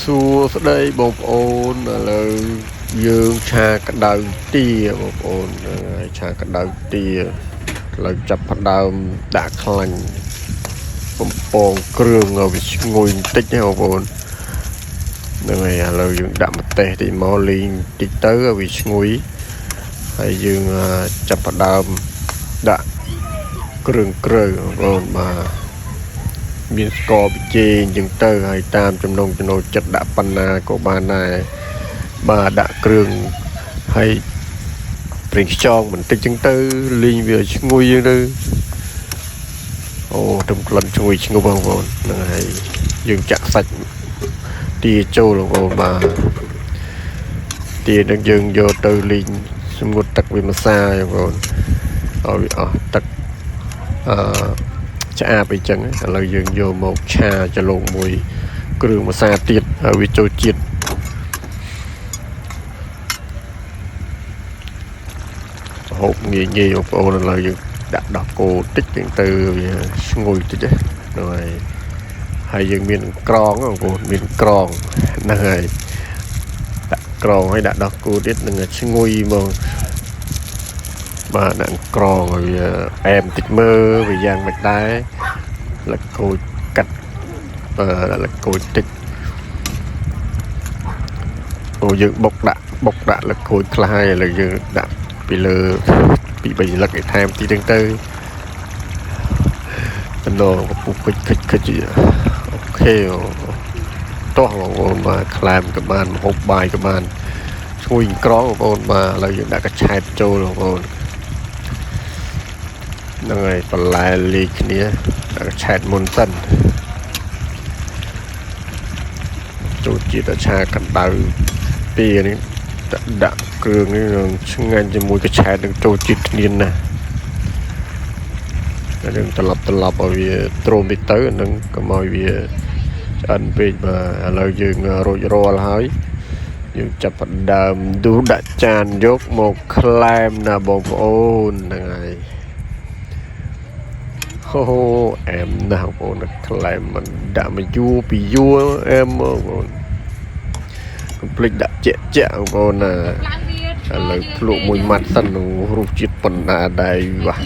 សួស្តីបងប្អូនឥឡូវយើងឆាក្តៅទាបងប្អូនហើយឆាក្តៅទាឥឡូវចាប់ផ្ដើមដាក់ខ្លាញ់បំពងគ្រឿងឲ្យវាឈ្ងុយបន្តិចណាបងប្អូនហ្នឹងហើយឥឡូវយើងដាក់ម្ទេសតិចមកលីងតិចទៅឲ្យវាឈ្ងុយហើយយើងចាប់ផ្ដើមដាក់គ្រឿងក្រើបងប្អូនបាទមានស្ករប៊ីចេងចឹងទៅហើយតាមចំណង់ចំណូលចិត្តដាក់ប៉ុណ្ណាក៏បានដែរបាទដាក់គ្រឿងហើយប្រេងខ្យងបន្តិចចឹងទៅលីងវាឈ្ងុយចឹងទៅអូទៅក្លិនឈ្ងុយឈ្ងុយបងប្អូនហ្នឹងហើយយើងចាក់សាច់ទាចូលបងប្អូនបាទទានឹងយើងយកទៅលីងស្ងួតទឹកវាម្សៅបងប្អូនឲ្យវាអស់ទឹកឆ្អាបអីចឹងឥឡូវយើងយកមកឆាចលងមួយគ្រឿងម្សៅទៀតហើយវាចូលជាតិហូបងាយបងប្អូនឥឡូវយើងដាក់ដោះគោតិចចឹងទៅវាឈ្ងុយតិចហ្នឹងហើយយើងមានក្រងបងប្អូនមានក្រងហ្នឹងហើយដាក់ក្រងហើយដាក់ដោះគោទៀតនឹងឈ្ងុយហ្មងបាទដាក់ក្រងឲ្យវាអែមតិចមើលវាយ៉ាងមិនដែរលឹកគោចកាត់លឹកគោចតិចអូយើងបុកដាក់លឹកគោចខ្លះហើយឥឡូវយើងដាក់ពីលើពី3លឹកឲ្យថែមទីហ្នឹងទៅតំណងពុះខិចអូខេតោះបងប្អូនបាទខ្លែមក៏បានហូបបាយក៏បានឈ្ងុយក្រងបងប្អូនបាទឥឡូវយើងដាក់កញ្ឆែតចូលបងប្អូនហ្នឹងហើយបន្លែលីគ្នាដាក់ឆែតមុនសិនចូលជាតិឆាកណ្ដៅពីនេះដាក់គ្រឿងនេះនឹងឆ្ងាញ់ជាមួយកញ្ឆែតនឹងចូលជាតិគ្នាណាហើយយើងត្រឡប់ឲ្យវាទ្រាំតិចទៅនឹងកុំឲ្យវាឆ្អិនពេកបាទឥឡូវយើងរួចរាល់ហើយយើងចាប់ផ្ដើមដួសដាក់ចានយកមកក្លែមណាបងប្អូនហ្នឹងហើយអូអែមណាស់បងប្អូនក្លែមមិនដាក់មកយួរពីយួរអែមបងប្អូនកុំភ្លេចដាក់ជាបងប្អូនណាឥឡូវភ្លក់មួយម៉ាត់សិនរសជាតិប៉ុណ្ណាដែរវ៉ា